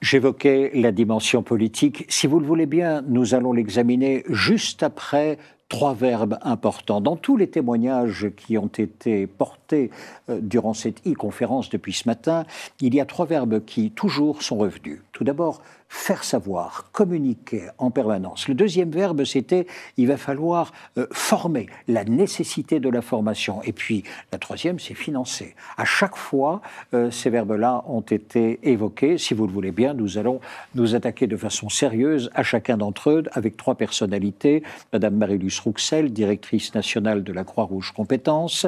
J'évoquais la dimension politique. Si vous le voulez bien, nous allons l'examiner juste après 3 verbes importants. Dans tous les témoignages qui ont été portés durant cette e-conférence depuis ce matin, il y a 3 verbes qui toujours sont revenus. Tout d'abord, faire savoir, communiquer en permanence. Le deuxième verbe, c'était il va falloir former, la nécessité de la formation. Et puis, la troisième, c'est financer. À chaque fois, ces verbes-là ont été évoqués. Si vous le voulez bien, nous allons nous attaquer de façon sérieuse à chacun d'entre eux avec 3 personnalités. Madame Marie-Luce Rouxel, directrice nationale de la Croix-Rouge Compétences.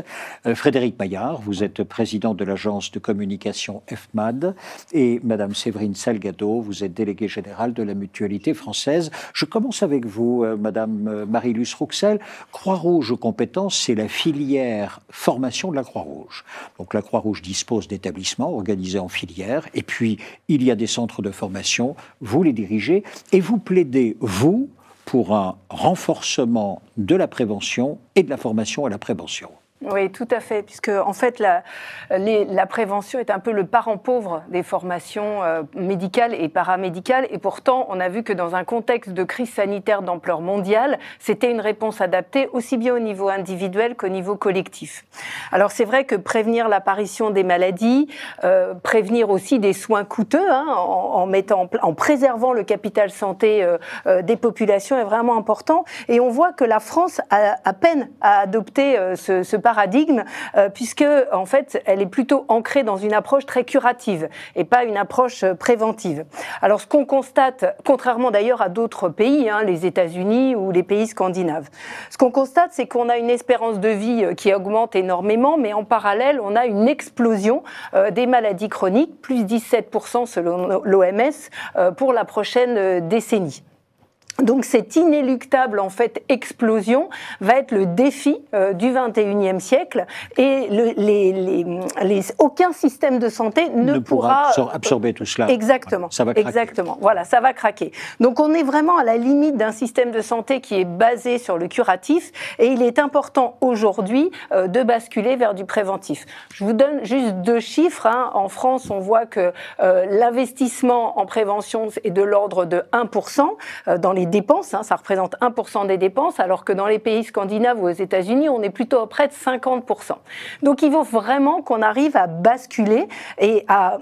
Frédéric Maillard, vous êtes président de l'agence de communication FMAD. Et Madame Séverine Salgado, vous êtes déléguée générale de la Mutualité française. Je commence avec vous, Madame Marie-Luce Rouxel. Croix-Rouge Compétences, c'est la filière formation de la Croix-Rouge. Donc la Croix-Rouge dispose d'établissements organisés en filière, et puis il y a des centres de formation, vous les dirigez, et vous plaidez, vous, pour un renforcement de la prévention et de la formation à la prévention. Oui, tout à fait, puisque en fait la prévention est un peu le parent pauvre des formations médicales et paramédicales, et pourtant on a vu que dans un contexte de crise sanitaire d'ampleur mondiale, c'était une réponse adaptée aussi bien au niveau individuel qu'au niveau collectif. Alors c'est vrai que prévenir l'apparition des maladies, prévenir aussi des soins coûteux, en préservant le capital santé des populations est vraiment important, et on voit que la France a peine à adopter ce paradigme, puisque en fait, elle est plutôt ancrée dans une approche très curative et pas une approche préventive. Alors, ce qu'on constate, contrairement d'ailleurs à d'autres pays, les États-Unis ou les pays scandinaves, ce qu'on constate, c'est qu'on a une espérance de vie qui augmente énormément, mais en parallèle, on a une explosion des maladies chroniques, plus 17% selon l'OMS pour la prochaine décennie. Donc cette inéluctable en fait explosion va être le défi du 21e siècle, et aucun système de santé ne pourra absorber tout cela. Exactement. Ça va craquer. Exactement. Voilà, ça va craquer. Donc on est vraiment à la limite d'un système de santé qui est basé sur le curatif, et il est important aujourd'hui de basculer vers du préventif. Je vous donne juste 2 chiffres. En France, on voit que l'investissement en prévention est de l'ordre de 1% dans les dépenses, ça représente 1% des dépenses, alors que dans les pays scandinaves ou aux États-Unis, on est plutôt près de 50%. Donc il faut vraiment qu'on arrive à basculer et à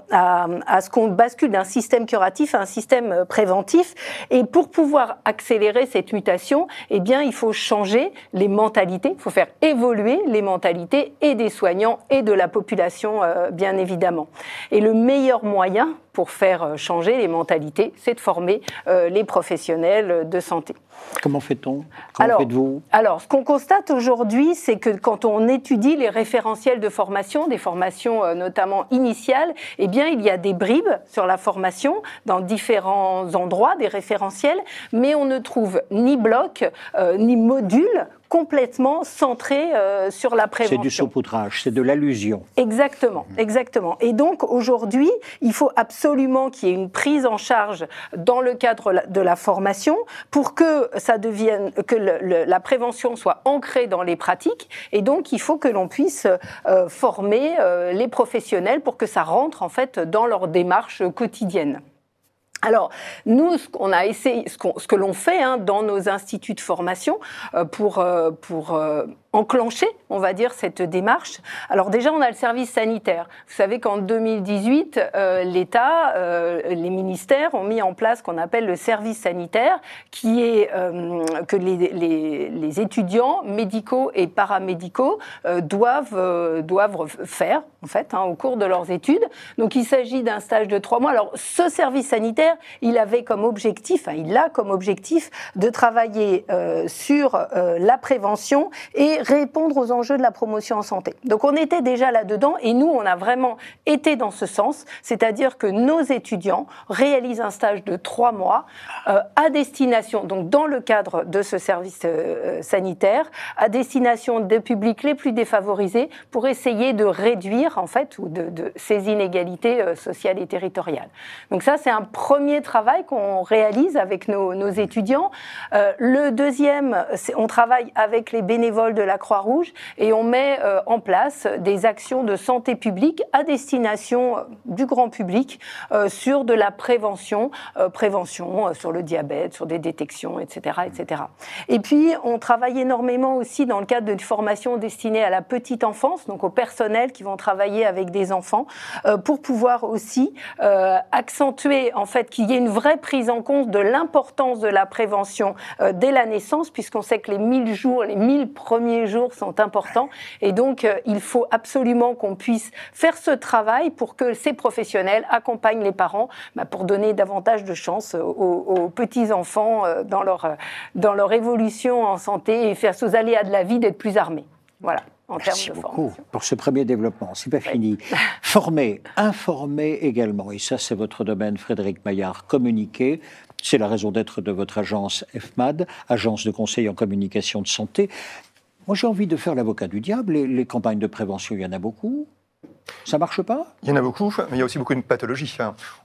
ce qu'on bascule d'un système curatif à un système préventif. Et pour pouvoir accélérer cette mutation, eh bien, il faut changer les mentalités, il faut faire évoluer les mentalités et des soignants et de la population, bien évidemment. Et le meilleur moyen pour faire changer les mentalités, c'est de former les professionnels de santé. Comment fait-on? Comment faites-vous? Alors, ce qu'on constate aujourd'hui, c'est que quand on étudie les référentiels de formation, des formations notamment initiales, eh bien, il y a des bribes sur la formation dans différents endroits, des référentiels, mais on ne trouve ni bloc, ni module complètement centré sur la prévention. C'est du saupoudrage, c'est de l'allusion. Exactement, exactement. Et donc, aujourd'hui, il faut absolument qu'il y ait une prise en charge dans le cadre de la formation pour que ça devienne, que la prévention soit ancrée dans les pratiques. Et donc, il faut que l'on puisse former les professionnels pour que ça rentre, en fait, dans leur démarche quotidienne. Alors, nous, ce qu'on a essayé, ce que l'on fait dans nos instituts de formation pour enclencher, on va dire, cette démarche. Alors déjà, on a le service sanitaire. Vous savez qu'en 2018, l'État, les ministères ont mis en place ce qu'on appelle le service sanitaire, qui est que les étudiants médicaux et paramédicaux doivent faire, en fait, au cours de leurs études. Donc, il s'agit d'un stage de 3 mois. Alors, ce service sanitaire, il a comme objectif de travailler sur la prévention et répondre aux enjeux de la promotion en santé. Donc on était déjà là-dedans, et nous, on a vraiment été dans ce sens, c'est-à-dire que nos étudiants réalisent un stage de 3 mois à destination, donc dans le cadre de ce service sanitaire, à destination des publics les plus défavorisés pour essayer de réduire, en fait, ou de ces inégalités sociales et territoriales. Donc ça, c'est un premier premier travail qu'on réalise avec nos étudiants. Le deuxième, on travaille avec les bénévoles de la Croix-Rouge et on met en place des actions de santé publique à destination du grand public sur de la prévention sur le diabète, sur des détections, etc., etc. Et puis, on travaille énormément aussi dans le cadre d'une formation destinée à la petite enfance, donc aux personnels qui vont travailler avec des enfants, pour pouvoir aussi accentuer, en fait, qu'il y ait une vraie prise en compte de l'importance de la prévention dès la naissance, puisqu'on sait que les 1000 jours, les 1000 premiers jours sont importants. Et donc, il faut absolument qu'on puisse faire ce travail pour que ces professionnels accompagnent les parents pour donner davantage de chance aux petits-enfants dans leur évolution en santé et faire aux aléas de la vie d'être plus armés. Voilà. Merci beaucoup pour ce premier développement. C'est pas fini. Former, informer également. Et ça, c'est votre domaine, Frédéric Maillard. Communiquer, c'est la raison d'être de votre agence FMAD, Agence de conseil en communication de santé. Moi, j'ai envie de faire l'avocat du diable. Les campagnes de prévention, il y en a beaucoup. Ça marche pas ? Il y en a beaucoup, mais il y a aussi beaucoup de pathologies.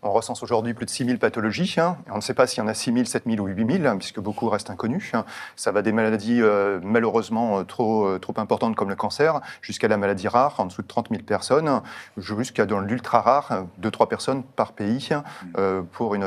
On recense aujourd'hui plus de 6000 pathologies. Et on ne sait pas s'il y en a 6000, 7000 ou 8000, puisque beaucoup restent inconnus. Ça va des maladies malheureusement trop importantes comme le cancer, jusqu'à la maladie rare, en dessous de 30 000 personnes, jusqu'à dans l'ultra rare, 2-3 personnes par pays,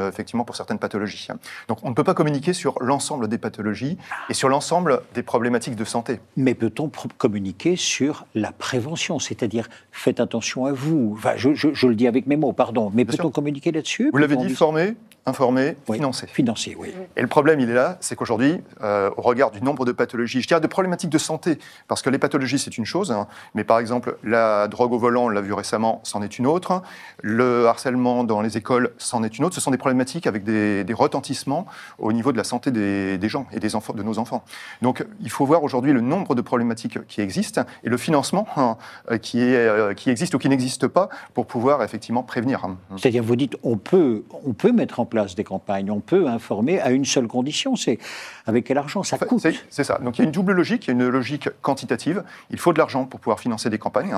effectivement pour certaines pathologies. Donc on ne peut pas communiquer sur l'ensemble des pathologies et sur l'ensemble des problématiques de santé. Mais peut-on communiquer sur la prévention, c'est-à-dire faites attention à vous. Enfin, je le dis avec mes mots, pardon. Mais peut-on communiquer là-dessus ? Vous l'avez dit, former, informer, financer. Financer, oui. Et le problème, il est là, c'est qu'aujourd'hui, au regard du nombre de pathologies, je dirais de problématiques de santé, parce que les pathologies, c'est une chose, mais par exemple, la drogue au volant, on l'a vu récemment, c'en est une autre. Le harcèlement dans les écoles, c'en est une autre. Ce sont des problématiques avec des retentissements au niveau de la santé des gens et des enfants, de nos enfants. Donc, il faut voir aujourd'hui le nombre de problématiques qui existent et le financement qui existe ou qui n'existe pas pour pouvoir effectivement prévenir. C'est-à-dire, vous dites, on peut mettre en place des campagnes, on peut informer à une seule condition, c'est avec quel argent ça coûte. C'est ça. Donc il y a une double logique, il y a une logique quantitative. Il faut de l'argent pour pouvoir financer des campagnes.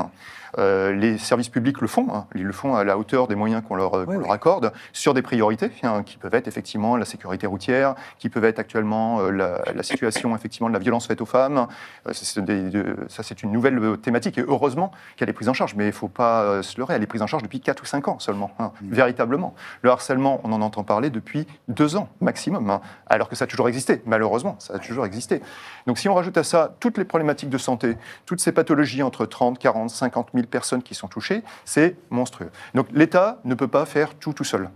Les services publics le font, ils le font à la hauteur des moyens qu'on leur accorde, sur des priorités qui peuvent être effectivement la sécurité routière, qui peuvent être actuellement la situation effectivement de la violence faite aux femmes. Ça c'est une nouvelle thématique et heureusement qu'elle est prise en charge, mais il ne faut pas se leurrer, elle est prise en charge depuis 4 ou 5 ans seulement, véritablement. Le harcèlement, on en entend parler depuis 2 ans maximum, alors que ça a toujours existé, malheureusement, ça a toujours existé. Donc si on rajoute à ça toutes les problématiques de santé, toutes ces pathologies entre 30, 40, 50 000 personnes qui sont touchées, c'est monstrueux. Donc l'État ne peut pas faire tout seul.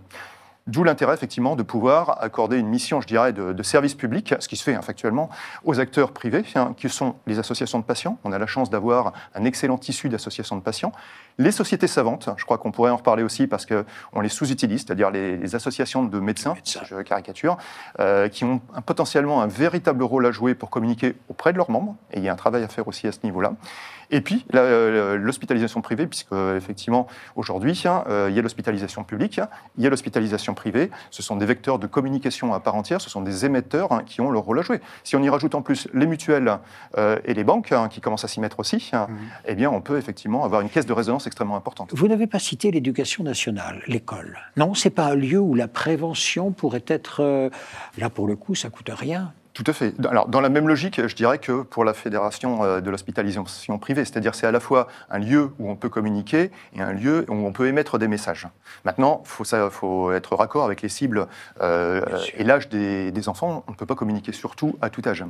D'où l'intérêt, effectivement, de pouvoir accorder une mission, je dirais, de service public, ce qui se fait factuellement, aux acteurs privés, qui sont les associations de patients. On a la chance d'avoir un excellent tissu d'associations de patients. Les sociétés savantes, je crois qu'on pourrait en reparler aussi parce qu'on les sous-utilise, c'est-à-dire les associations de médecins, je caricature, qui ont potentiellement un véritable rôle à jouer pour communiquer auprès de leurs membres. Et il y a un travail à faire aussi à ce niveau-là. Et puis, l'hospitalisation privée, puisque effectivement, aujourd'hui, il y a l'hospitalisation publique, il y a l'hospitalisation privée. Ce sont des vecteurs de communication à part entière, ce sont des émetteurs qui ont leur rôle à jouer. Si on y rajoute en plus les mutuelles et les banques qui commencent à s'y mettre aussi, eh bien, on peut effectivement avoir une caisse de résonance extrêmement importante. Vous n'avez pas cité l'éducation nationale, l'école. Non, ce n'est pas un lieu où la prévention pourrait être... là, pour le coup, ça ne coûte rien. Tout à fait. Alors, dans la même logique, je dirais que pour la Fédération de l'hospitalisation privée, c'est-à-dire c'est à la fois un lieu où on peut communiquer et un lieu où on peut émettre des messages. Maintenant, faut être raccord avec les cibles et l'âge des enfants. On ne peut pas communiquer surtout à tout âge.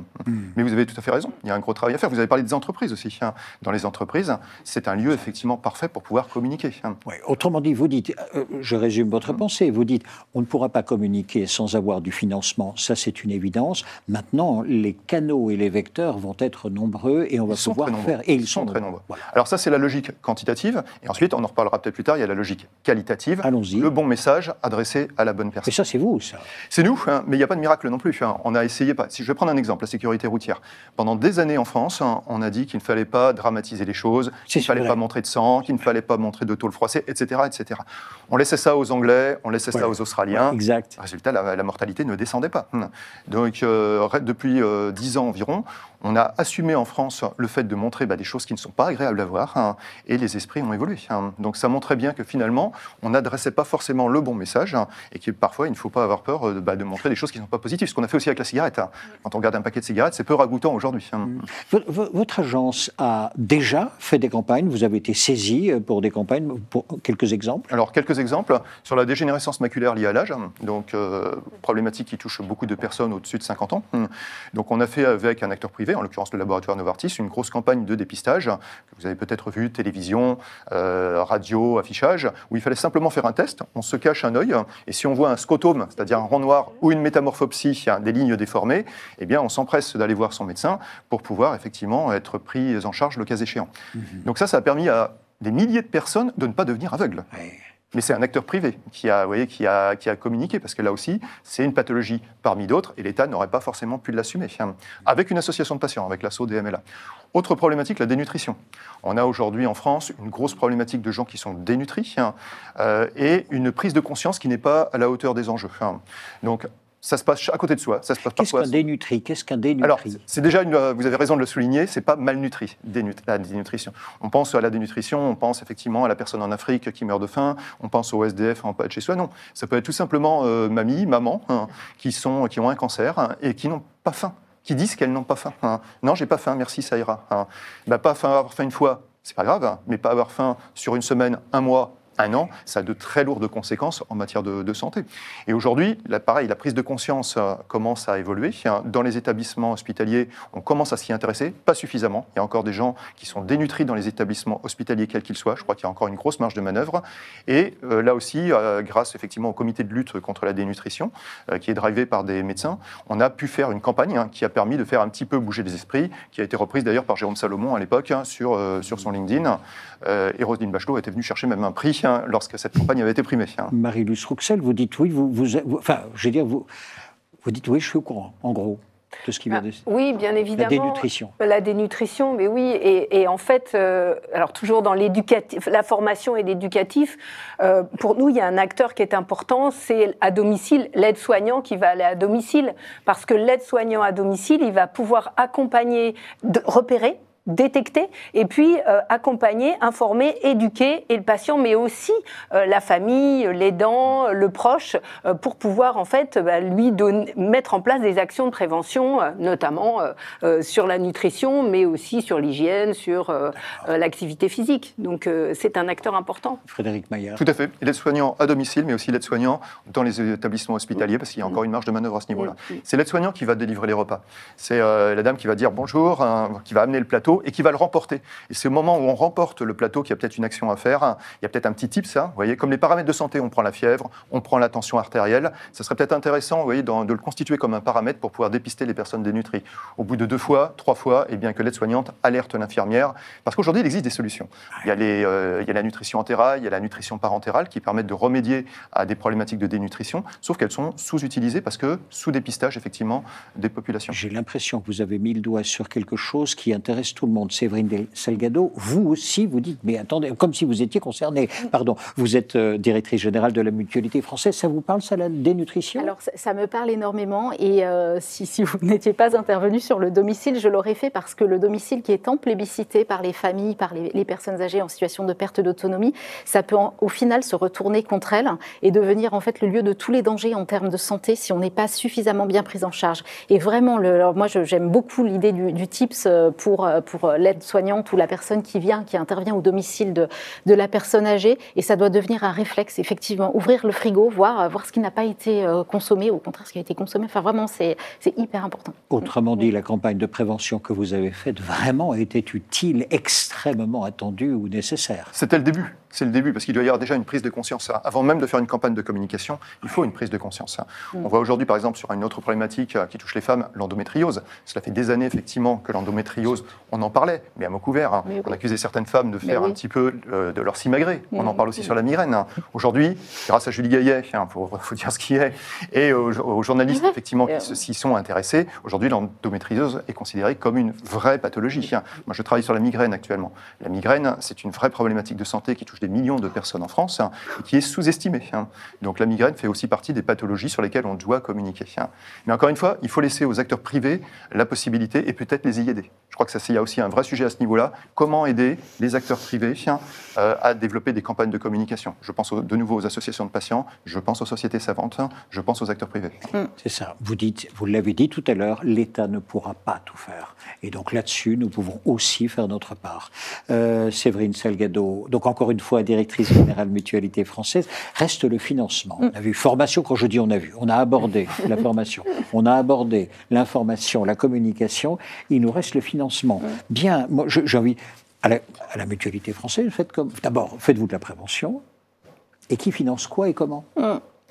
Mais vous avez tout à fait raison, il y a un gros travail à faire. Vous avez parlé des entreprises aussi. Dans les entreprises, c'est un lieu effectivement parfait pour pouvoir communiquer. Oui, autrement dit, vous dites, je résume votre pensée, vous dites, on ne pourra pas communiquer sans avoir du financement, ça c'est une évidence. Maintenant, les canaux et les vecteurs vont être nombreux et on va pouvoir faire. Et ils sont très nombreux. Voilà. Alors ça, c'est la logique quantitative. Et ensuite, on en reparlera peut-être plus tard, il y a la logique qualitative. Allons-y. Le bon message adressé à la bonne personne. Et ça, c'est vous, ça. C'est nous, mais il n'y a pas de miracle non plus. On a essayé, si je vais prendre un exemple, la sécurité routière. Pendant des années en France, on a dit qu'il ne fallait pas dramatiser les choses, qu'il ne fallait pas montrer de sang, qu'il ne fallait pas montrer de tôle froissée, etc., etc. On laissait ça aux Anglais, on laissait ça aux Australiens. Exact. Résultat, la mortalité ne descendait pas. Donc, depuis 10 ans environ, on a assumé en France le fait de montrer des choses qui ne sont pas agréables à voir, et les esprits ont évolué. Donc ça montrait bien que finalement, on n'adressait pas forcément le bon message, et que parfois, il ne faut pas avoir peur de montrer des choses qui ne sont pas positives. Ce qu'on a fait aussi avec la cigarette. Quand on regarde un paquet de cigarettes, c'est peu ragoûtant aujourd'hui. Votre agence a déjà fait des campagnes, vous avez été saisi pour des campagnes, pour quelques exemples? Alors, quelques exemples. Sur la dégénérescence maculaire liée à l'âge, donc problématique qui touche beaucoup de personnes au-dessus de 50 ans. Donc on a fait avec un acteur privé, en l'occurrence le laboratoire Novartis, une grosse campagne de dépistage, que vous avez peut-être vu, télévision, radio, affichage, où il fallait simplement faire un test, on se cache un œil, et si on voit un scotome, c'est-à-dire un rond noir ou une métamorphopsie, des lignes déformées, eh bien on s'empresse d'aller voir son médecin pour pouvoir effectivement être pris en charge le cas échéant. Donc ça a permis à des milliers de personnes de ne pas devenir aveugles. Ouais. Mais c'est un acteur privé qui a communiqué, parce que là aussi, c'est une pathologie parmi d'autres, et l'État n'aurait pas forcément pu l'assumer, avec une association de patients, avec l'asso DMLA. Autre problématique, la dénutrition. On a aujourd'hui en France une grosse problématique de gens qui sont dénutris, et une prise de conscience qui n'est pas à la hauteur des enjeux. Donc, ça se passe à côté de soi. Ça se passe Qu'est-ce qu'un dénutri? Alors, c'est déjà, vous avez raison de le souligner, c'est pas malnutri, la dénutrition. On pense à la dénutrition, on pense effectivement à la personne en Afrique qui meurt de faim, on pense au SDF en pas de chez soi. Non, ça peut être tout simplement mamie, maman, qui ont un cancer et qui n'ont pas faim, qui disent qu'elles n'ont pas faim. Non, j'ai pas faim, merci, ça ira. Pas avoir faim une fois, c'est pas grave, mais pas avoir faim sur une semaine, un mois, un an, ça a de très lourdes conséquences en matière de santé. Et aujourd'hui, pareil, la prise de conscience commence à évoluer. Dans les établissements hospitaliers, on commence à s'y intéresser, pas suffisamment. Il y a encore des gens qui sont dénutris dans les établissements hospitaliers, quels qu'ils soient. Je crois qu'il y a encore une grosse marge de manœuvre. Et là aussi, grâce effectivement au comité de lutte contre la dénutrition, qui est drivé par des médecins, on a pu faire une campagne qui a permis de faire un petit peu bouger les esprits, qui a été reprise d'ailleurs par Jérôme Salomon à l'époque sur son LinkedIn. Et Roselyne Bachelot était venue chercher même un prix lorsque cette campagne avait été primée. Marie-Luce Rouxel, vous dites oui, vous dites oui, je suis au courant, en gros, de ce qui vient de... Oui, bien évidemment. La dénutrition. La dénutrition, mais oui, et en fait, alors toujours dans l'éducatif, la formation et l'éducatif, pour nous, il y a un acteur qui est important, c'est à domicile, l'aide-soignant qui va aller à domicile, parce que l'aide-soignant à domicile, il va pouvoir accompagner, repérer, détecter et puis accompagner, informer, éduquer et le patient, mais aussi la famille, l'aidant, le proche, pour pouvoir en fait mettre en place des actions de prévention, notamment sur la nutrition, mais aussi sur l'hygiène, sur l'activité physique. Donc c'est un acteur important. Frédéric Maillard. Tout à fait. L'aide-soignant à domicile, mais aussi l'aide-soignant dans les établissements hospitaliers, parce qu'il y a encore une marge de manœuvre à ce niveau-là. C'est l'aide-soignant qui va délivrer les repas. C'est la dame qui va dire bonjour, qui va amener le plateau et qui va le remporter. Et c'est au moment où on remporte le plateau qu'il y a peut-être une action à faire. Il y a peut-être un petit tip, ça. Vous voyez, comme les paramètres de santé, on prend la fièvre, on prend la tension artérielle. Ça serait peut-être intéressant, vous voyez, de le constituer comme un paramètre pour pouvoir dépister les personnes dénutries. Au bout de 2 fois, 3 fois, et bien que l'aide-soignante alerte l'infirmière. Parce qu'aujourd'hui, il existe des solutions. Il y a la nutrition entérale, il y a la nutrition parentérale qui permettent de remédier à des problématiques de dénutrition, sauf qu'elles sont sous-utilisées parce que sous-dépistage, effectivement, des populations. J'ai l'impression que vous avez mis le doigt sur quelque chose qui intéresse tout le monde. Séverine Salgado, vous aussi, vous dites, mais attendez, comme si vous étiez concerné. Pardon, vous êtes directrice générale de la Mutualité française. Ça vous parle, ça, la dénutrition? Alors, ça me parle énormément. Et si vous n'étiez pas intervenu sur le domicile, je l'aurais fait parce que le domicile qui est tant plébiscité par les familles, par les personnes âgées en situation de perte d'autonomie, ça peut au final se retourner contre elles et devenir en fait le lieu de tous les dangers en termes de santé si on n'est pas suffisamment bien pris en charge. Et vraiment, alors moi, j'aime beaucoup l'idée du TIPS pour l'aide-soignante ou la personne qui intervient au domicile de la personne âgée, et ça doit devenir un réflexe, effectivement, ouvrir le frigo, voir ce qui n'a pas été consommé, au contraire ce qui a été consommé, enfin vraiment c'est hyper important. Autrement dit, la campagne de prévention que vous avez faite vraiment était utile, extrêmement attendue ou nécessaire. C'était le début. C'est le début, parce qu'il doit y avoir déjà une prise de conscience. Avant même de faire une campagne de communication, il faut une prise de conscience. On voit aujourd'hui, par exemple, sur une autre problématique qui touche les femmes, l'endométriose. Cela fait des années, effectivement, que l'endométriose, on en parlait, mais à mots couverts. On accusait certaines femmes de faire un petit peu de leur simagrée. On en parle aussi sur la migraine. Aujourd'hui, grâce à Julie Gaillet, il faut dire ce qui est, et aux journalistes, effectivement, qui s'y sont intéressés, aujourd'hui, l'endométriose est considérée comme une vraie pathologie. Moi, je travaille sur la migraine actuellement. La migraine, c'est une vraie problématique de santé qui touche touche des millions de personnes en France, et qui est sous-estimée. Donc la migraine fait aussi partie des pathologies sur lesquelles on doit communiquer. Mais encore une fois, il faut laisser aux acteurs privés la possibilité et peut-être les y aider. Je crois qu'il y a aussi un vrai sujet à ce niveau-là. Comment aider les acteurs privés à développer des campagnes de communication? Je pense de nouveau aux associations de patients, je pense aux sociétés savantes, je pense aux acteurs privés. C'est ça. Vous l'avez dit tout à l'heure, l'État ne pourra pas tout faire. Et donc là-dessus, nous pouvons aussi faire notre part. Séverine Salgado, donc encore une fois, directrice générale Mutualité française, reste le financement. On a vu formation, quand je dis on a abordé la formation, on a abordé l'information, la communication, il nous reste le financement. Bien, moi j'ai envie, à la Mutualité française, d'abord, faites-vous de la prévention, et qui finance quoi et comment?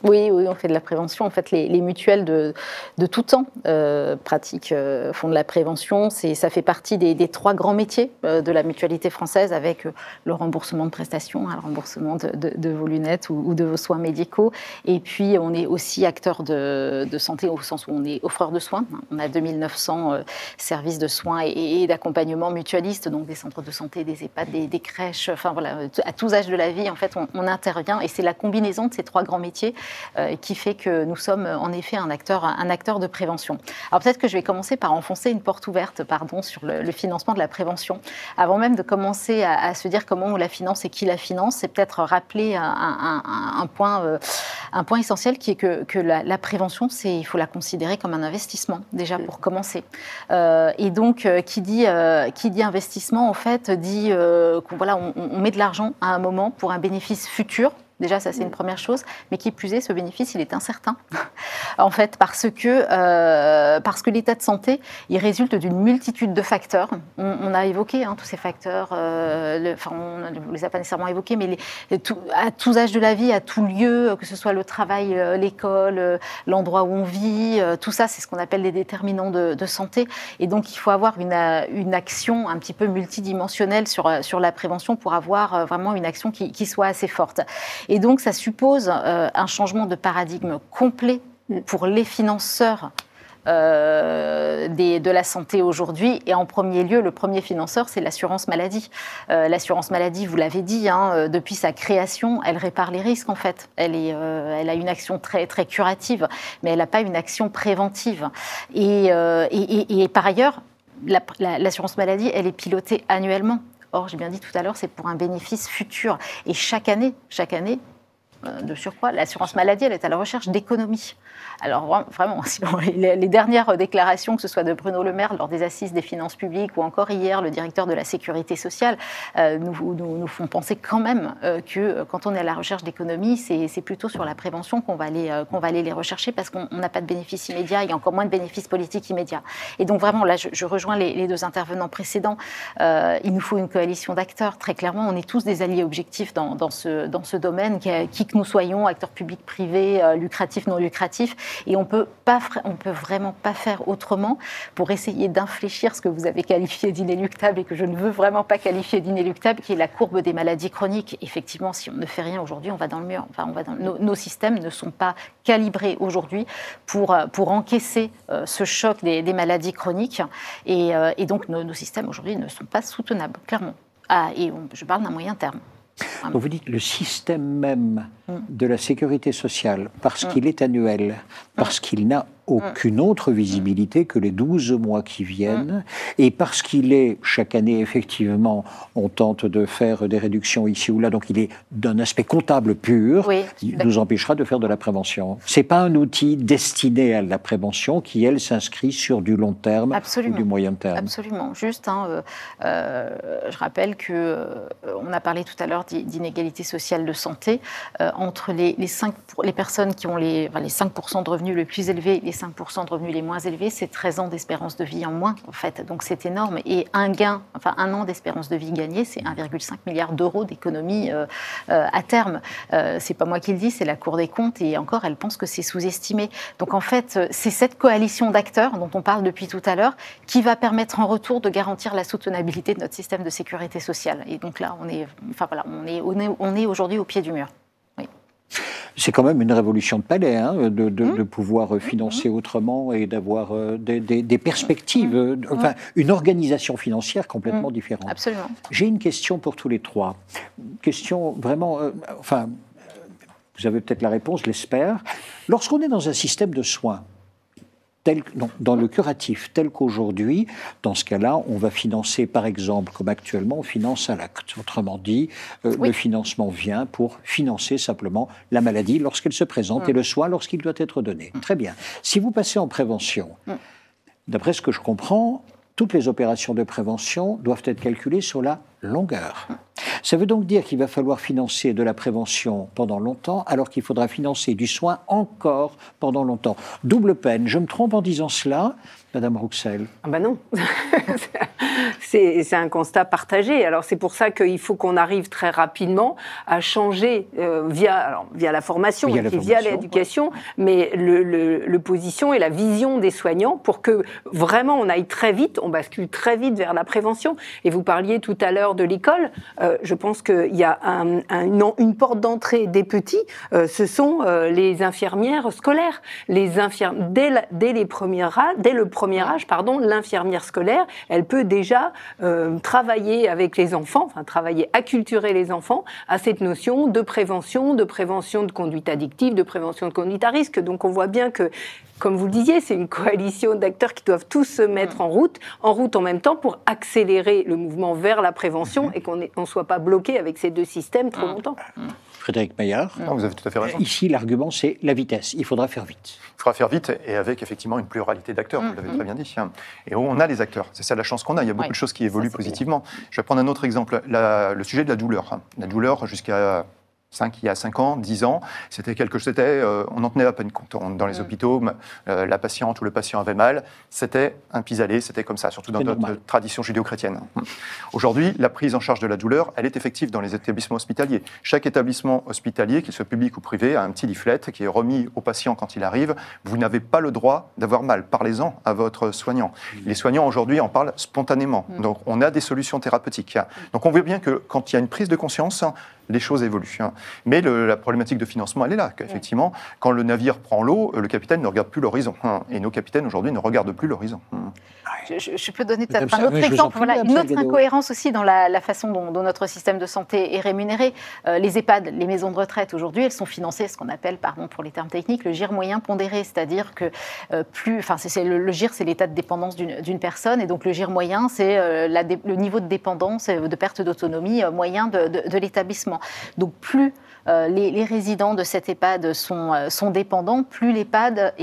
Oui, on fait de la prévention. En fait, les mutuelles de tout temps font de la prévention. Ça fait partie des 3 grands métiers de la mutualité française, avec le remboursement de prestations, le remboursement de vos lunettes ou de vos soins médicaux. Et puis, on est aussi acteur de santé au sens où on est offreur de soins. On a 2900 services de soins et d'accompagnement mutualistes, donc des centres de santé, des EHPAD, des crèches, enfin voilà, à tous âges de la vie, en fait, on intervient. Et c'est la combinaison de ces 3 grands métiers qui fait que nous sommes en effet un acteur de prévention. Alors peut-être que je vais commencer par enfoncer une porte ouverte, sur le financement de la prévention. Avant même de commencer à se dire comment on la finance et qui la finance, c'est peut-être rappeler un point essentiel qui est que la prévention, il faut la considérer comme un investissement, déjà pour commencer. Et donc, qui dit investissement, en fait, dit qu'on met de l'argent à un moment pour un bénéfice futur. Déjà, ça, c'est une première chose. Mais qui plus est, ce bénéfice, il est incertain. En fait, parce que l'état de santé, il résulte d'une multitude de facteurs. On a évoqué tous ces facteurs. On ne les a pas nécessairement évoqués, mais à tous âges de la vie, à tout lieu, que ce soit le travail, l'école, l'endroit où on vit, tout ça, c'est ce qu'on appelle des déterminants de santé. Et donc, il faut avoir une action un petit peu multidimensionnelle sur la prévention pour avoir vraiment une action qui soit assez forte. Et donc, ça suppose un changement de paradigme complet pour les financeurs de la santé aujourd'hui. Et en premier lieu, le premier financeur, c'est l'assurance maladie. L'assurance maladie, vous l'avez dit, depuis sa création, elle répare les risques, en fait. Elle a une action très, très curative, mais elle n'a pas une action préventive. Et par ailleurs, l'assurance maladie, elle est pilotée annuellement. Or, j'ai bien dit tout à l'heure, c'est pour un bénéfice futur. Et chaque année, de surcroît, l'assurance maladie, elle est à la recherche d'économies. Alors vraiment, les dernières déclarations, que ce soit de Bruno Le Maire lors des assises des finances publiques ou encore hier, le directeur de la sécurité sociale, nous font penser quand même que quand on est à la recherche d'économies, c'est plutôt sur la prévention qu'on va aller les rechercher, parce qu'on n'a pas de bénéfices immédiats et encore moins de bénéfices politiques immédiats. Et donc vraiment, là, je rejoins les 2 intervenants précédents. Il nous faut une coalition d'acteurs. Très clairement, on est tous des alliés objectifs dans ce domaine, qui que nous soyons, acteurs publics, privés, lucratifs, non lucratifs. Et on peut vraiment pas faire autrement pour essayer d'infléchir ce que vous avez qualifié d'inéluctable et que je ne veux vraiment pas qualifier d'inéluctable, qui est la courbe des maladies chroniques. Effectivement, si on ne fait rien aujourd'hui, on va dans le mur. Nos systèmes ne sont pas calibrés aujourd'hui pour encaisser ce choc des maladies chroniques. Et donc, nos systèmes aujourd'hui ne sont pas soutenables, clairement. Je parle d'un moyen terme. Donc vous dites le système même de la sécurité sociale, parce qu'il est annuel, parce qu'il n'a aucune autre visibilité que les 12 mois qui viennent, et parce qu'il est, chaque année, effectivement, on tente de faire des réductions ici ou là, donc il est d'un aspect comptable pur, il nous empêchera de faire de la prévention. Ce n'est pas un outil destiné à la prévention qui, elle, s'inscrit sur du long terme ou du moyen terme. Absolument. Juste, je rappelle qu'on a parlé tout à l'heure d'inégalité sociale de santé entre les personnes qui ont les 5% de revenus les plus élevés, les 5% de revenus les moins élevés, c'est 13 ans d'espérance de vie en moins, en fait. Donc c'est énorme. Et un an d'espérance de vie gagné, c'est 1,5 milliard d'euros d'économie à terme. C'est pas moi qui le dis, c'est la Cour des comptes. Et encore, elle pense que c'est sous-estimé. Donc en fait, c'est cette coalition d'acteurs dont on parle depuis tout à l'heure qui va permettre en retour de garantir la soutenabilité de notre système de sécurité sociale. Et donc là, on est aujourd'hui au pied du mur. Oui. C'est quand même une révolution de palais, hein, de pouvoir financer autrement et d'avoir des perspectives, enfin une organisation financière complètement différente. Absolument. J'ai une question pour tous les trois. Question vraiment, enfin, vous avez peut-être la réponse, je l'espère. Lorsqu'on est dans un système de soins, dans le curatif, tel qu'aujourd'hui, dans ce cas-là, on va financer, par exemple, comme actuellement, on finance à l'acte. Autrement dit, le financement vient pour financer simplement la maladie lorsqu'elle se présente et le soin lorsqu'il doit être donné. Très bien. Si vous passez en prévention, d'après ce que je comprends, toutes les opérations de prévention doivent être calculées sur la longueur. Ça veut donc dire qu'il va falloir financer de la prévention pendant longtemps, alors qu'il faudra financer du soin encore pendant longtemps. Double peine. Je me trompe en disant cela, Madame Rouxel? Ah ben non. C'est un constat partagé. Alors c'est pour ça qu'il faut qu'on arrive très rapidement à changer via la formation, via l'éducation, mais le position et la vision des soignants pour que vraiment on aille très vite, on bascule très vite vers la prévention. Et vous parliez tout à l'heure de l'école. Je pense qu'il y a une porte d'entrée des petits. Ce sont les infirmières scolaires. Dès le premier âge, l'infirmière scolaire, elle peut déjà travailler avec les enfants, acculturer les enfants à cette notion de prévention de conduite addictive, de prévention de conduite à risque. Donc on voit bien que, comme vous le disiez, c'est une coalition d'acteurs qui doivent tous se mettre en route en même temps pour accélérer le mouvement vers la prévention et qu'on ne soit pas bloqué avec ces deux systèmes trop longtemps. Frédéric Maillard. Non, vous avez tout à fait raison. Ici, l'argument, c'est la vitesse. Il faudra faire vite. Il faudra faire vite et avec effectivement une pluralité d'acteurs, vous l'avez très bien dit. Et où on a les acteurs. C'est ça la chance qu'on a. Il y a beaucoup de choses qui évoluent positivement. Je vais prendre un autre exemple. Le sujet de la douleur. La douleur jusqu'à il y a 5 ans, 10 ans, on en tenait à peine compte. Dans les hôpitaux, la patiente ou le patient avait mal, c'était un pis-aller, c'était comme ça, surtout dans notre tradition judéo-chrétienne. Aujourd'hui, la prise en charge de la douleur, elle est effective dans les établissements hospitaliers. Chaque établissement hospitalier, qu'il soit public ou privé, a un petit leaflet qui est remis au patient quand il arrive. Vous n'avez pas le droit d'avoir mal. Parlez-en à votre soignant. Les soignants, aujourd'hui, en parlent spontanément. Donc, on a des solutions thérapeutiques. Donc, on voit bien que quand il y a une prise de conscience, les choses évoluent. Mais la problématique de financement, elle est là. Effectivement, quand le navire prend l'eau, le capitaine ne regarde plus l'horizon. Et nos capitaines, aujourd'hui, ne regardent plus l'horizon. Je peux donner peut-être un autre exemple. Une autre incohérence aussi dans la façon dont notre système de santé est rémunéré. Les EHPAD, les maisons de retraite, aujourd'hui, elles sont financées, ce qu'on appelle, pardon pour les termes techniques, le GIR moyen pondéré. C'est-à-dire que le GIR, c'est l'état de dépendance d'une personne. Et donc, le GIR moyen, c'est le niveau de dépendance, de perte d'autonomie moyen de l'établissement. Donc, plus les résidents de cet EHPAD sont dépendants, plus l'EHPAD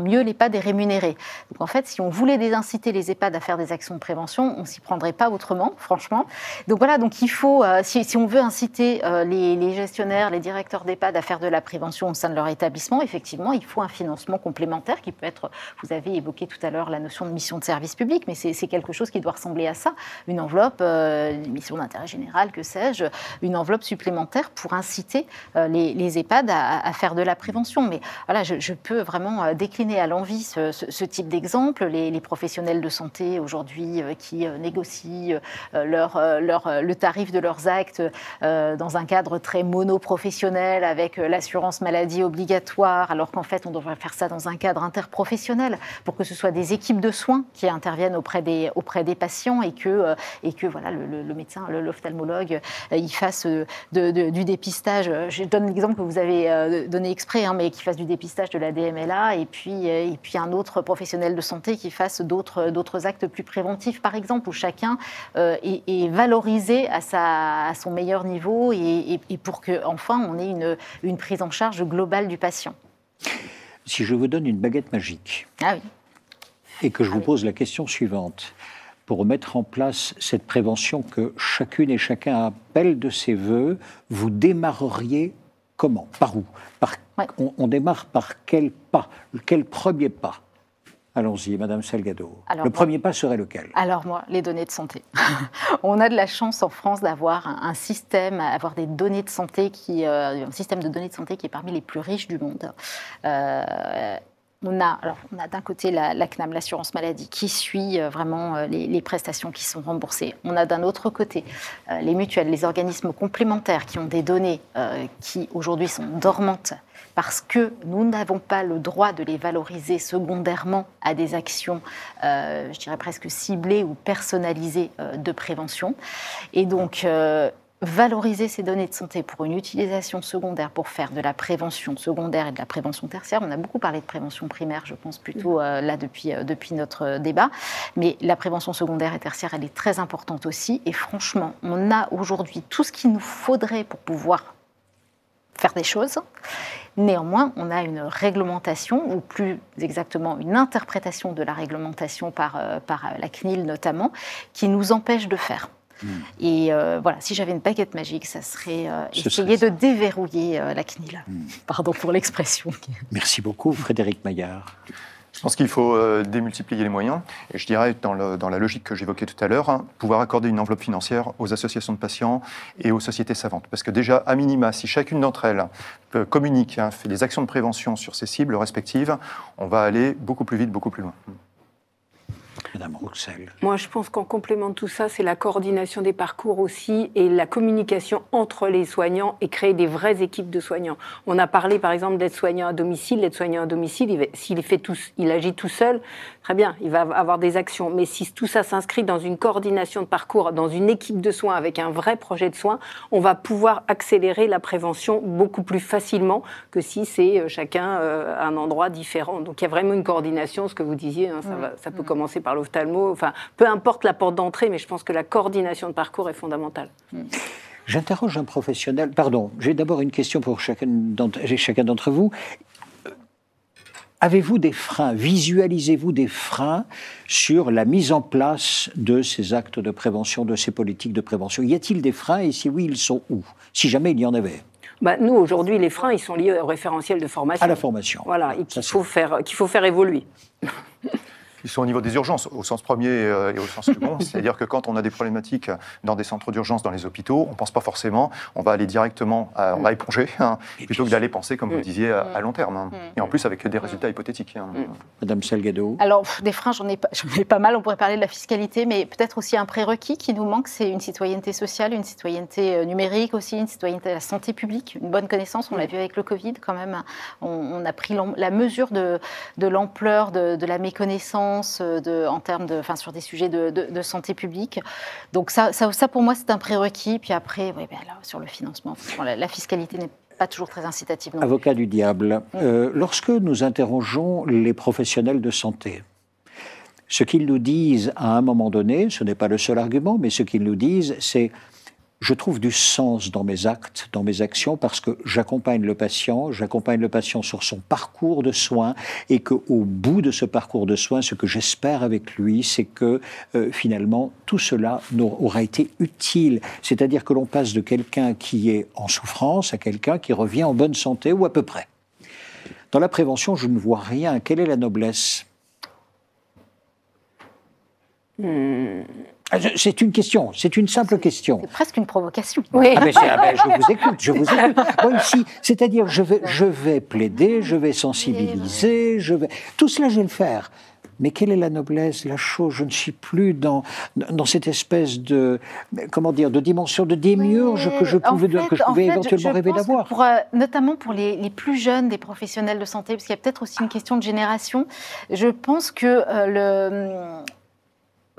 mieux l'EHPAD est rémunéré. Donc en fait, si on voulait désinciter les EHPAD à faire des actions de prévention, on s'y prendrait pas autrement, franchement. Donc voilà, donc il faut, si on veut inciter les gestionnaires, les directeurs d'EHPAD à faire de la prévention au sein de leur établissement, effectivement, il faut un financement complémentaire qui peut être, vous avez évoqué tout à l'heure la notion de mission de service public, mais c'est quelque chose qui doit ressembler à ça, une enveloppe, une mission d'intérêt général, que sais-je, une enveloppe supplémentaire pour inciter les EHPAD à faire de la prévention. Mais voilà, je peux vraiment décliner à l'envi ce type d'exemple. Les professionnels de santé aujourd'hui qui négocient le tarif de leurs actes dans un cadre très monoprofessionnel avec l'assurance maladie obligatoire, alors qu'en fait on devrait faire ça dans un cadre interprofessionnel pour que ce soit des équipes de soins qui interviennent auprès des patients et que voilà, le médecin, l'ophtalmologue, il fasse du dépistage. Je donne l'exemple que vous avez donné exprès, mais qui fasse du dépistage de la DMLA et puis un autre professionnel de santé qui fasse d'autres actes plus préventifs, par exemple, où chacun est valorisé à son meilleur niveau et pour qu'enfin on ait une prise en charge globale du patient. Si je vous donne une baguette magique et que je vous pose la question suivante, pour mettre en place cette prévention que chacune et chacun appelle de ses voeux, vous démarreriez comment? Par où? On démarre par quel pas? Quel premier pas? Allons-y, Madame Salgado. Le premier pas serait lequel? Alors moi, les données de santé. On a de la chance en France d'avoir un système, avoir des données de santé un système de données de santé qui est parmi les plus riches du monde. On a d'un côté la CNAM, l'assurance maladie, qui suit vraiment les prestations qui sont remboursées. On a d'un autre côté les mutuelles, les organismes complémentaires qui ont des données qui aujourd'hui sont dormantes parce que nous n'avons pas le droit de les valoriser secondairement à des actions, je dirais presque ciblées ou personnalisées de prévention. Et donc, valoriser ces données de santé pour une utilisation secondaire, pour faire de la prévention secondaire et de la prévention tertiaire. On a beaucoup parlé de prévention primaire, je pense plutôt là depuis notre débat. Mais la prévention secondaire et tertiaire, elle est très importante aussi. Et franchement, on a aujourd'hui tout ce qu'il nous faudrait pour pouvoir faire des choses. Néanmoins, on a une réglementation, ou plus exactement une interprétation de la réglementation par la CNIL notamment, qui nous empêche de faire. Et voilà, si j'avais une baguette magique, ça serait essayer de déverrouiller la CNIL. Pardon pour l'expression. Merci beaucoup, Frédéric Maillard. Je pense qu'il faut démultiplier les moyens. Et je dirais, dans la logique que j'évoquais tout à l'heure, pouvoir accorder une enveloppe financière aux associations de patients et aux sociétés savantes. Parce que déjà, à minima, si chacune d'entre elles communique, fait des actions de prévention sur ses cibles respectives, on va aller beaucoup plus vite, beaucoup plus loin. Madame Rouxel. Moi, je pense qu'en complément de tout ça, c'est la coordination des parcours aussi et la communication entre les soignants et créer des vraies équipes de soignants. On a parlé, par exemple, d'aide-soignant à domicile. L'aide-soignant à domicile, il agit tout seul, très bien, il va avoir des actions. Mais si tout ça s'inscrit dans une coordination de parcours, dans une équipe de soins avec un vrai projet de soins, on va pouvoir accélérer la prévention beaucoup plus facilement que si c'est chacun à un endroit différent. Donc il y a vraiment une coordination, ce que vous disiez, ça peut commencer par l'ophtalmo, enfin, peu importe la porte d'entrée, mais je pense que la coordination de parcours est fondamentale. J'interroge un professionnel. Pardon, j'ai d'abord une question pour chacun d'entre vous. Avez-vous des freins? Visualisez-vous des freins sur la mise en place de ces actes de prévention, de ces politiques de prévention? Y a-t-il des freins et si oui, ils sont où? Si jamais il y en avait. Nous, aujourd'hui, les freins, ils sont liés au référentiel de formation. À la formation. Voilà, et qu'il faut faire évoluer. Ils sont au niveau des urgences, au sens premier et au sens second. C'est-à-dire que quand on a des problématiques dans des centres d'urgence, dans les hôpitaux, on ne pense pas forcément, on va aller directement, on va éponger, plutôt que d'aller penser, comme vous disiez, à long terme. Et en plus, avec des résultats hypothétiques. Madame Salgado. Alors, des freins, j'en ai pas mal. On pourrait parler de la fiscalité, mais peut-être aussi un prérequis qui nous manque, c'est une citoyenneté sociale, une citoyenneté numérique aussi, une citoyenneté de la santé publique, une bonne connaissance. On l'a vu avec le Covid, quand même. On a pris la mesure de l'ampleur de la méconnaissance en termes sur des sujets de santé publique. Donc ça pour moi, c'est un prérequis. Puis après, là, sur le financement, la fiscalité n'est pas toujours très incitative. Avocat du diable, lorsque nous interrogeons les professionnels de santé, ce qu'ils nous disent à un moment donné, ce n'est pas le seul argument, mais ce qu'ils nous disent, c'est je trouve du sens dans mes actes, dans mes actions, parce que j'accompagne le patient sur son parcours de soins, et qu'au bout de ce parcours de soins, ce que j'espère avec lui, c'est que finalement, tout cela aura été utile. C'est-à-dire que l'on passe de quelqu'un qui est en souffrance à quelqu'un qui revient en bonne santé, ou à peu près. Dans la prévention, je ne vois rien. Quelle est la noblesse ? C'est une question, c'est une simple question. C'est presque une provocation. Oui. Je vous écoute. Bon, ici, c'est-à-dire, je vais plaider, je vais sensibiliser, tout cela, je vais le faire. Mais quelle est la noblesse, la chose? Je ne suis plus dans cette espèce de dimension de démiurge que je pouvais éventuellement rêver d'avoir. Notamment pour les plus jeunes des professionnels de santé, parce qu'il y a peut-être aussi une question de génération, je pense que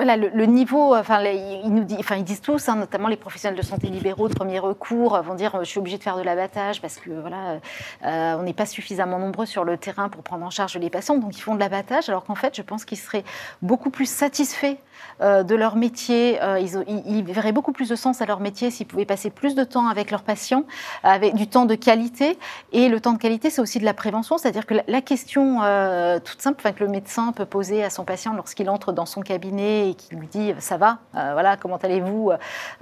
le niveau, ils disent tous, notamment les professionnels de santé libéraux de premier recours, vont dire je suis obligé de faire de l'abattage parce que on n'est pas suffisamment nombreux sur le terrain pour prendre en charge les patients, donc ils font de l'abattage, alors qu'en fait, je pense qu'ils seraient beaucoup plus satisfaits de leur métier, ils verraient beaucoup plus de sens à leur métier s'ils pouvaient passer plus de temps avec leurs patients, avec du temps de qualité. Et le temps de qualité, c'est aussi de la prévention, c'est-à-dire que la question toute simple que le médecin peut poser à son patient lorsqu'il entre dans son cabinet et qui lui dit « ça va, voilà, comment allez-vous ?»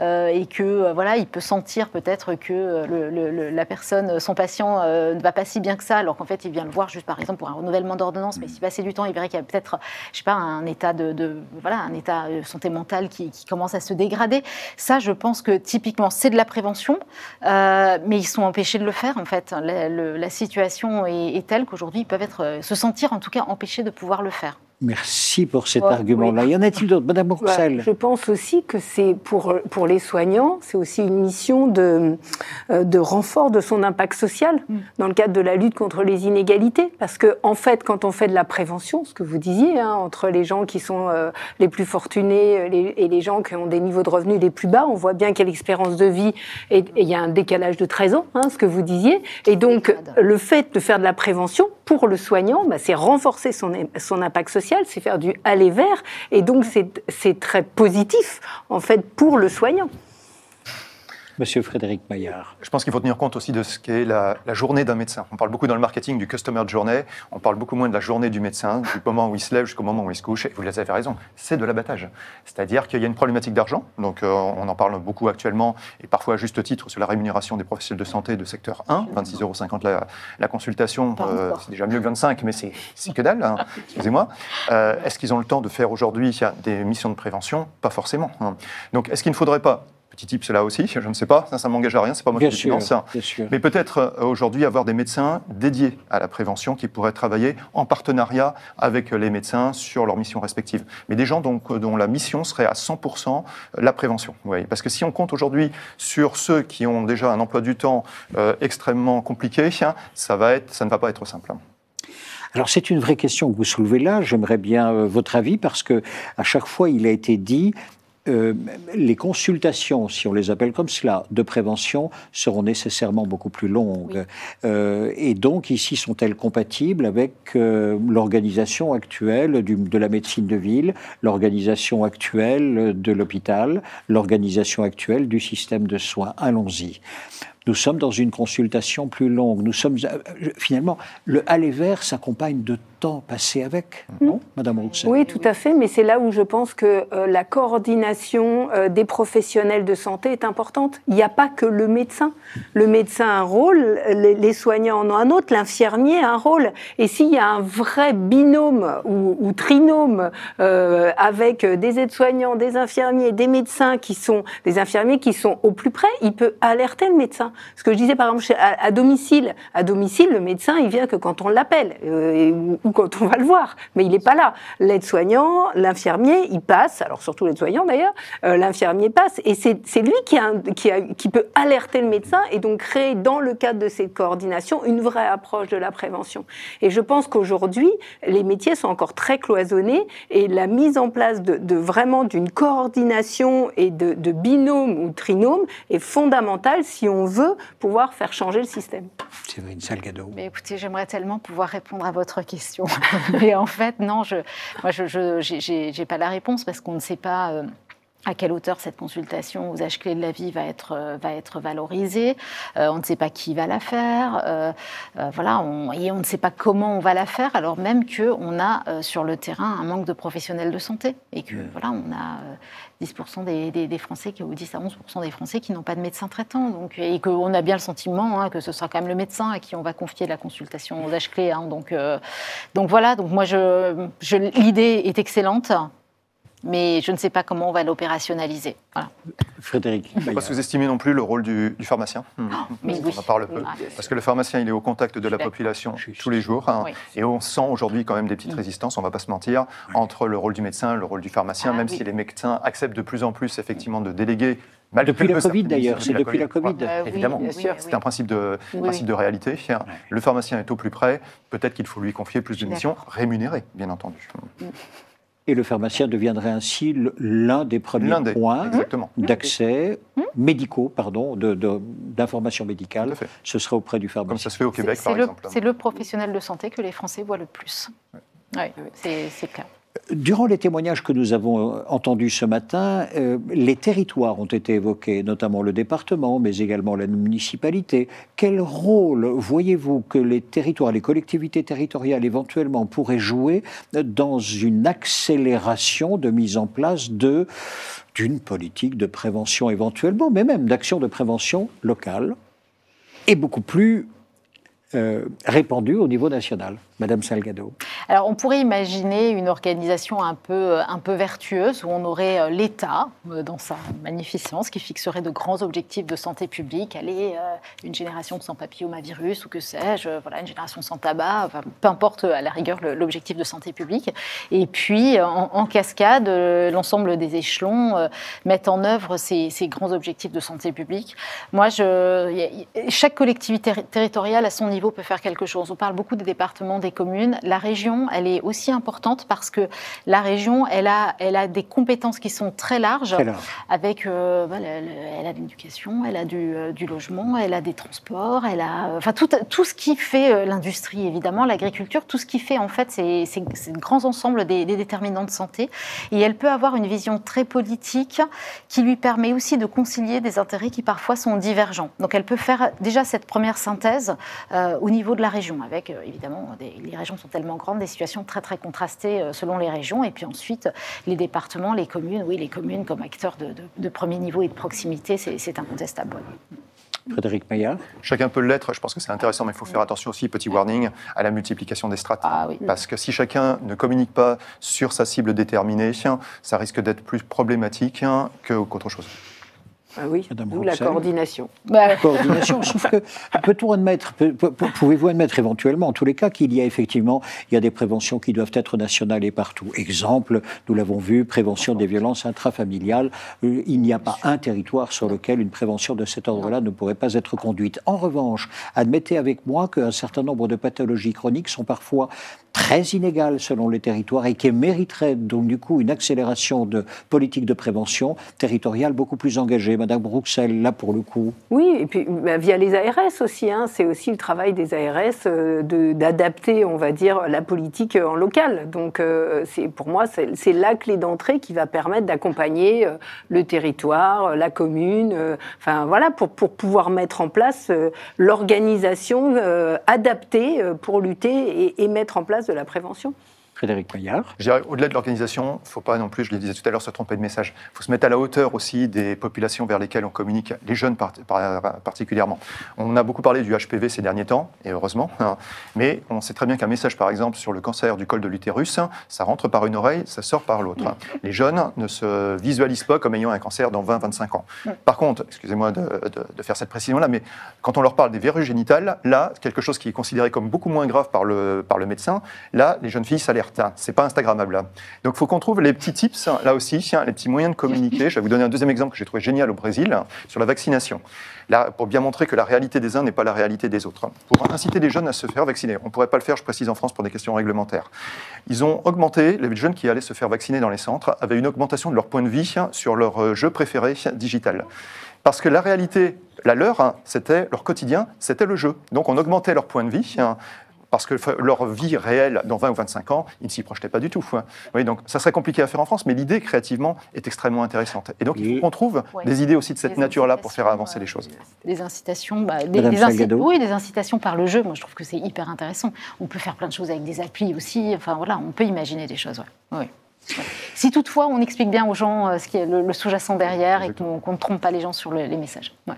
et que voilà, il peut sentir peut-être que la personne, son patient ne va pas si bien que ça, alors qu'en fait il vient le voir juste par exemple pour un renouvellement d'ordonnance, mais s'il passait du temps, il verrait qu'il y a peut-être, je sais pas, un état de santé mentale qui commence à se dégrader. Ça, je pense que typiquement c'est de la prévention, mais ils sont empêchés de le faire en fait. La situation est telle qu'aujourd'hui ils peuvent se sentir en tout cas empêchés de pouvoir le faire. Merci pour cet argument-là. Y en a-t-il d'autres, Madame Roussel? Je pense aussi que c'est pour les soignants, c'est aussi une mission de renfort de son impact social dans le cadre de la lutte contre les inégalités. Parce que en fait, quand on fait de la prévention, ce que vous disiez, entre les gens qui sont les plus fortunés et les gens qui ont des niveaux de revenus les plus bas, on voit bien qu'il y a l'expérience de vie et il y a un décalage de 13 ans, ce que vous disiez. Et donc, le fait de faire de la prévention pour le soignant, c'est renforcer son impact social, c'est faire du aller vers, et donc c'est très positif en fait pour le soignant. Monsieur Frédéric Maillard. Je pense qu'il faut tenir compte aussi de ce qu'est la journée d'un médecin. On parle beaucoup dans le marketing du customer journey, on parle beaucoup moins de la journée du médecin, du moment où il se lève jusqu'au moment où il se couche, et vous avez raison, c'est de l'abattage. C'est-à-dire qu'il y a une problématique d'argent, donc on en parle beaucoup actuellement, et parfois à juste titre, sur la rémunération des professionnels de santé de secteur 1, 26,50 € la consultation, c'est déjà mieux que 25, mais c'est que dalle, excusez-moi. Est-ce qu'ils ont le temps de faire aujourd'hui des missions de prévention? Pas forcément. Donc est-ce qu'il ne faudrait pas, petit tip, cela aussi, je ne sais pas, ça ne m'engage à rien, c'est pas moi qui le finance. Mais peut-être aujourd'hui avoir des médecins dédiés à la prévention qui pourraient travailler en partenariat avec les médecins sur leurs missions respectives. Mais des gens dont la mission serait à 100% la prévention. Oui. Parce que si on compte aujourd'hui sur ceux qui ont déjà un emploi du temps extrêmement compliqué, ça ne va pas être simple. Alors c'est une vraie question que vous soulevez là, j'aimerais bien votre avis, parce que à chaque fois il a été dit les consultations, si on les appelle comme cela, de prévention, seront nécessairement beaucoup plus longues. Oui. Et donc, ici, sont-elles compatibles avec l'organisation actuelle de la médecine de ville, l'organisation actuelle de l'hôpital, l'organisation actuelle du système de soins? Allons-y. Nous sommes dans une consultation plus longue. Nous sommes, finalement, le aller vers s'accompagne de temps passé avec, non, Madame Roussel? Oui, tout à fait, mais c'est là où je pense que la coordination des professionnels de santé est importante. Il n'y a pas que le médecin. Le médecin a un rôle, les soignants en ont un autre, l'infirmier a un rôle. Et s'il y a un vrai binôme ou trinôme avec des aides-soignants, des infirmiers, des médecins des infirmiers qui sont au plus près, il peut alerter le médecin. Ce que je disais par exemple à domicile, le médecin il vient que quand on l'appelle ou quand on va le voir, mais il n'est pas là. L'aide-soignant, l'infirmier, il passe, alors surtout l'aide-soignant d'ailleurs, l'infirmier passe, et c'est lui qui peut alerter le médecin et donc créer dans le cadre de cette coordination une vraie approche de la prévention. Et je pense qu'aujourd'hui, les métiers sont encore très cloisonnés et la mise en place vraiment d'une coordination et de binôme ou trinôme est fondamentale si on veut pouvoir faire changer le système. Séverine Salgado. Mais écoutez, j'aimerais tellement pouvoir répondre à votre question. Mais en fait, non, moi, je n'ai pas la réponse parce qu'on ne sait pas à quelle hauteur cette consultation aux âges clés de la vie va être valorisée. On ne sait pas qui va la faire. Et on ne sait pas comment on va la faire, alors même qu'on a sur le terrain un manque de professionnels de santé. Et que voilà, on a 10% des Français, ou 10 à 11% des Français qui n'ont pas de médecin traitant. Donc, et qu'on a bien le sentiment que ce sera quand même le médecin à qui on va confier la consultation aux âges clés. Donc voilà, donc moi, l'idée est excellente. Mais je ne sais pas comment on va l'opérationnaliser. Voilà. Frédéric. Il ne faut pas sous-estimer non plus le rôle du pharmacien. Mais oui. On en parle peu. Parce que le pharmacien, il est au contact de la population tous les jours. Oui. Et on sent aujourd'hui quand même des petites résistances, on ne va pas se mentir, entre le rôle du médecin et le rôle du pharmacien, même si les médecins acceptent de plus en plus effectivement de déléguer. Depuis la Covid d'ailleurs, c'est depuis la Covid. Évidemment, c'est un principe de réalité. Le pharmacien est au plus près, peut-être qu'il faut lui confier plus de missions, rémunérées, bien entendu. Et le pharmacien deviendrait ainsi l'un des premiers points d'accès médicaux, d'informations médicales. Ce serait auprès du pharmacien. Comme ça se fait au Québec, par exemple. C'est le professionnel de santé que les Français voient le plus. Oui, c'est clair. Durant les témoignages que nous avons entendus ce matin, les territoires ont été évoqués, notamment le département, mais également la municipalité. Quel rôle voyez-vous que les territoires, les collectivités territoriales éventuellement pourraient jouer dans une accélération de mise en place d'une politique de prévention éventuellement, mais même d'action de prévention locale et beaucoup plus répandue au niveau national? Madame Salgado. Alors, on pourrait imaginer une organisation un peu vertueuse où on aurait l'État dans sa magnificence qui fixerait de grands objectifs de santé publique. Allez, une génération sans papillomavirus ou que sais-je, voilà, une génération sans tabac, enfin, peu importe à la rigueur l'objectif de santé publique. Et puis, en cascade, l'ensemble des échelons mettent en œuvre ces grands objectifs de santé publique. Moi, chaque collectivité territoriale à son niveau peut faire quelque chose. On parle beaucoup des départements, des communes. La région, elle est aussi importante parce que la région, elle a des compétences qui sont très larges, avec, elle a de l'éducation, elle a du logement, elle a des transports, elle a, enfin tout ce qui fait l'industrie, évidemment, l'agriculture, tout ce qui fait en fait ces grands ensembles des déterminants de santé. Et elle peut avoir une vision très politique qui lui permet aussi de concilier des intérêts qui parfois sont divergents. Donc elle peut faire déjà cette première synthèse au niveau de la région, avec évidemment les régions sont tellement grandes, des situations très très contrastées selon les régions, et puis ensuite les départements, les communes, oui, les communes comme acteurs de premier niveau et de proximité, c'est incontestable. Frédéric Maillard. Chacun peut l'être, je pense que c'est intéressant, mais il faut faire attention aussi, petit warning, à la multiplication des strates. Ah, oui. Parce que si chacun ne communique pas sur sa cible déterminée, ça risque d'être plus problématique qu'autre chose. Ah oui, d'où la coordination. Coordination, sauf que peut-on admettre, pouvez-vous admettre éventuellement, en tous les cas, qu'il y a effectivement, il y a des préventions qui doivent être nationales et partout. Exemple, nous l'avons vu, prévention des violences intrafamiliales. Il n'y a pas un territoire sur lequel une prévention de cet ordre-là ne pourrait pas être conduite. En revanche, admettez avec moi qu'un certain nombre de pathologies chroniques sont parfois très inégales selon les territoires et qui mériteraient donc du coup une accélération de politique de prévention territoriale beaucoup plus engagée. Madame Bruxelles, là pour le coup. Oui, et puis via les ARS aussi, c'est aussi le travail des ARS d'adapter, on va dire, la politique en local. Donc pour moi, c'est la clé d'entrée qui va permettre d'accompagner le territoire, la commune, enfin voilà, pour pouvoir mettre en place l'organisation adaptée pour lutter et mettre en place de la prévention. Frédéric Maillard. Je dirais, au-delà de l'organisation, il ne faut pas non plus, je le disais tout à l'heure, se tromper de message. Il faut se mettre à la hauteur aussi des populations vers lesquelles on communique, les jeunes particulièrement. On a beaucoup parlé du HPV ces derniers temps, et heureusement, mais on sait très bien qu'un message, par exemple, sur le cancer du col de l'utérus, ça rentre par une oreille, ça sort par l'autre. Les jeunes ne se visualisent pas comme ayant un cancer dans 20-25 ans. Par contre, excusez-moi de faire cette précision-là, mais quand on leur parle des verrues génitales, là, quelque chose qui est considéré comme beaucoup moins grave par le médecin, là, les jeunes filles s'alertent. C'est pas instagrammable. Donc il faut qu'on trouve les petits tips, là aussi, les petits moyens de communiquer. Je vais vous donner un deuxième exemple que j'ai trouvé génial au Brésil, sur la vaccination. Là, pour bien montrer que la réalité des uns n'est pas la réalité des autres. Pour inciter les jeunes à se faire vacciner, on ne pourrait pas le faire, je précise, en France pour des questions réglementaires. Ils ont augmenté, les jeunes qui allaient se faire vacciner dans les centres avaient une augmentation de leur point de vie sur leur jeu préféré digital. Parce que la réalité, la leur, c'était leur quotidien, c'était le jeu. Donc on augmentait leur point de vie, parce que leur vie réelle, dans 20 ou 25 ans, ils ne s'y projetaient pas du tout. Oui, donc ça serait compliqué à faire en France, mais l'idée, créativement, est extrêmement intéressante. Et donc, il faut qu'on trouve des idées aussi de cette nature-là pour faire avancer les choses. Des incitations, des incitations par le jeu, moi je trouve que c'est hyper intéressant. On peut faire plein de choses avec des applis aussi, enfin voilà, on peut imaginer des choses. Ouais. Si toutefois on explique bien aux gens ce qui est le sous-jacent derrière et qu'on ne trompe pas les gens sur les messages. Ouais.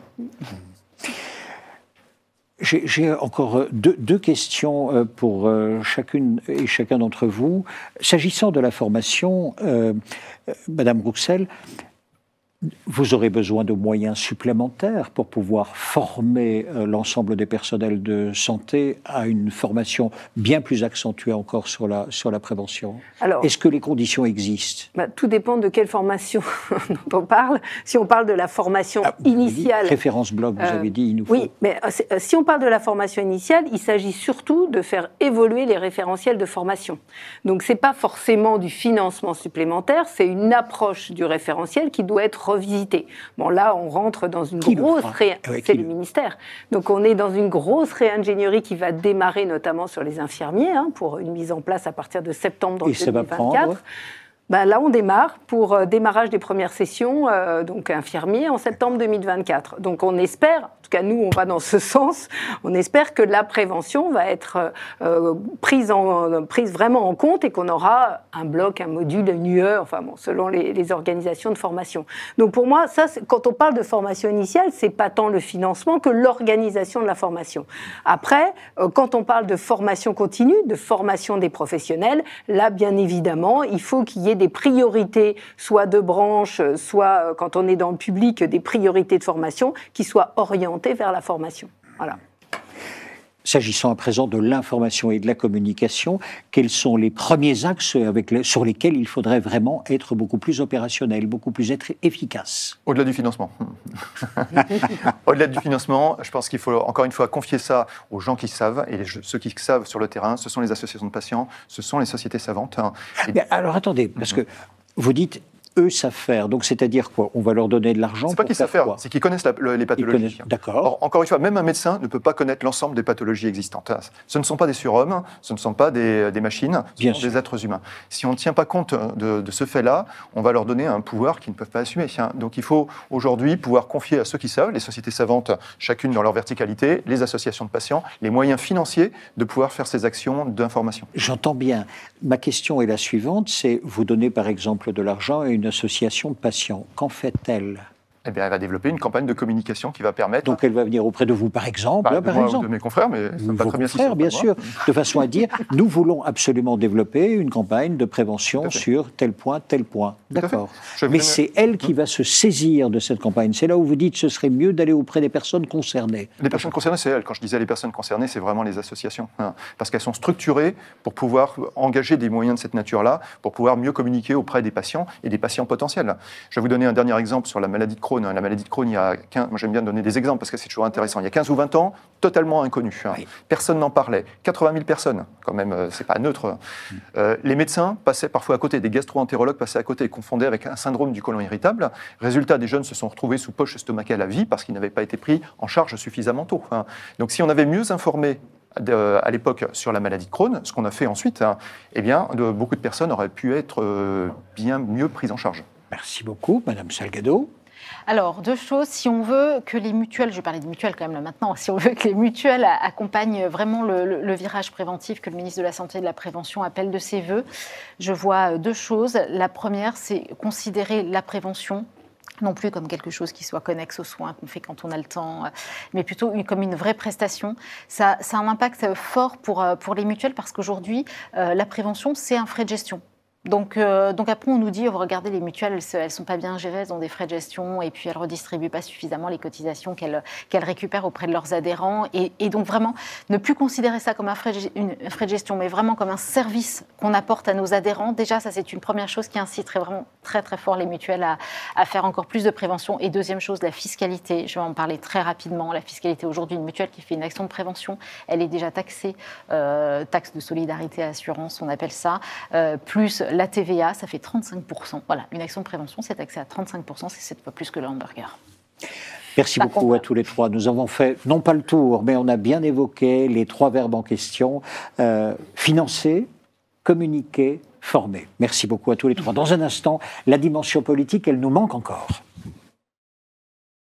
J'ai encore deux questions pour chacune et chacun d'entre vous. S'agissant de la formation, Madame Bruxelles, vous aurez besoin de moyens supplémentaires pour pouvoir former l'ensemble des personnels de santé à une formation bien plus accentuée encore sur la prévention. Alors, est-ce que les conditions existent ? Tout dépend de quelle formation dont on parle. Si on parle de la formation initiale... Référence bloc, vous avez dit, il nous faut... Oui, mais si on parle de la formation initiale, il s'agit surtout de faire évoluer les référentiels de formation. Donc, ce n'est pas forcément du financement supplémentaire, c'est une approche du référentiel qui doit être revisiter. Bon, là, on rentre dans une grosse c'est le ministère. Donc, on est dans une grosse réingénierie qui va démarrer, notamment sur les infirmiers, pour une mise en place à partir de septembre 2024. Là, on démarre pour démarrage des premières sessions, donc infirmiers, en septembre 2024. Donc, on espère, en tout cas, nous, on va dans ce sens, on espère que la prévention va être prise vraiment en compte et qu'on aura un bloc, un module, une UE, selon les organisations de formation. Donc, pour moi, ça, quand on parle de formation initiale, c'est pas tant le financement que l'organisation de la formation. Après, quand on parle de formation continue, de formation des professionnels, là, bien évidemment, il faut qu'il y ait des priorités, soit de branche, soit, quand on est dans le public, des priorités de formation qui soient orientées vers la formation. Voilà. S'agissant à présent de l'information et de la communication, quels sont les premiers axes sur lesquels il faudrait vraiment être beaucoup plus opérationnel, beaucoup plus être efficace? Au-delà du financement. Au-delà du financement, je pense qu'il faut encore une fois confier ça aux gens qui savent, et ceux qui savent sur le terrain, ce sont les associations de patients, ce sont les sociétés savantes. Alors attendez, parce que vous dites... Eux savent faire, donc c'est-à-dire quoi? On va leur donner de l'argent? C'est pas qu'ils savent faire, c'est qu'ils connaissent les pathologies. D'accord. Or, encore une fois, même un médecin ne peut pas connaître l'ensemble des pathologies existantes. Ce ne sont pas des surhommes, ce ne sont pas des machines, ce sont des êtres humains. Si on ne tient pas compte de ce fait-là, on va leur donner un pouvoir qu'ils ne peuvent pas assumer. Donc il faut aujourd'hui pouvoir confier à ceux qui savent, les sociétés savantes, chacune dans leur verticalité, les associations de patients, les moyens financiers de pouvoir faire ces actions d'information. J'entends bien. Ma question est la suivante, c'est vous donnez par exemple de l'argent à une association de patients. Qu'en fait-elle? Eh bien, elle va développer une campagne de communication qui va permettre... Donc, elle va venir auprès de vous, par exemple. De mes confrères, mais ça pas très bien. Confrères, bien sûr, de façon à dire, nous voulons absolument développer une campagne de prévention sur tel point, tel point. D'accord. Mais c'est elle qui va se saisir de cette campagne. C'est là où vous dites que ce serait mieux d'aller auprès des personnes concernées. Les personnes concernées, c'est elles. Quand je disais les personnes concernées, c'est vraiment les associations. Parce qu'elles sont structurées pour pouvoir engager des moyens de cette nature-là, pour pouvoir mieux communiquer auprès des patients et des patients potentiels. Je vais vous donner un dernier exemple sur la maladie de Crohn. La maladie de Crohn, moi j'aime bien donner des exemples parce que c'est toujours intéressant. Il y a 15 ou 20 ans, totalement inconnu. Oui. Personne n'en parlait. 80 000 personnes, quand même, c'est pas neutre. Les médecins passaient parfois à côté, des gastro-entérologues passaient à côté et confondaient avec un syndrome du côlon irritable. Résultat, des jeunes se sont retrouvés sous poche estomacale à vie parce qu'ils n'avaient pas été pris en charge suffisamment tôt. Donc si on avait mieux informé à l'époque sur la maladie de Crohn, ce qu'on a fait ensuite, eh bien, beaucoup de personnes auraient pu être bien mieux prises en charge. Merci beaucoup, Madame Salgado. Alors, deux choses. Si on veut que les mutuelles, je vais parler de mutuelles quand même là maintenant, si on veut que les mutuelles accompagnent vraiment le virage préventif que le ministre de la Santé et de la Prévention appelle de ses voeux, je vois deux choses. La première, c'est considérer la prévention non plus comme quelque chose qui soit connexe aux soins qu'on fait quand on a le temps, mais plutôt comme une vraie prestation. Ça a un impact fort pour les mutuelles parce qu'aujourd'hui, la prévention, c'est un frais de gestion. Donc après, on nous dit, regardez, les mutuelles, elles ne sont pas bien gérées, elles ont des frais de gestion et puis elles ne redistribuent pas suffisamment les cotisations qu'elles récupèrent auprès de leurs adhérents. Et donc vraiment, ne plus considérer ça comme un frais de gestion, mais vraiment comme un service qu'on apporte à nos adhérents. Déjà, ça, c'est une première chose qui inciterait vraiment très, très fort les mutuelles à faire encore plus de prévention. Et deuxième chose, la fiscalité. Je vais en parler très rapidement. La fiscalité, aujourd'hui, une mutuelle qui fait une action de prévention, elle est déjà taxée, taxe de solidarité assurance, on appelle ça, plus la TVA, ça fait 35%. Voilà, une action de prévention, c'est taxé à 35%, c'est 7 fois plus que le hamburger. Merci beaucoup à tous les trois. Nous avons fait, non pas le tour, mais on a bien évoqué les trois verbes en question. Financer, communiquer, former. Merci beaucoup à tous les trois. Dans un instant, la dimension politique, elle nous manque encore.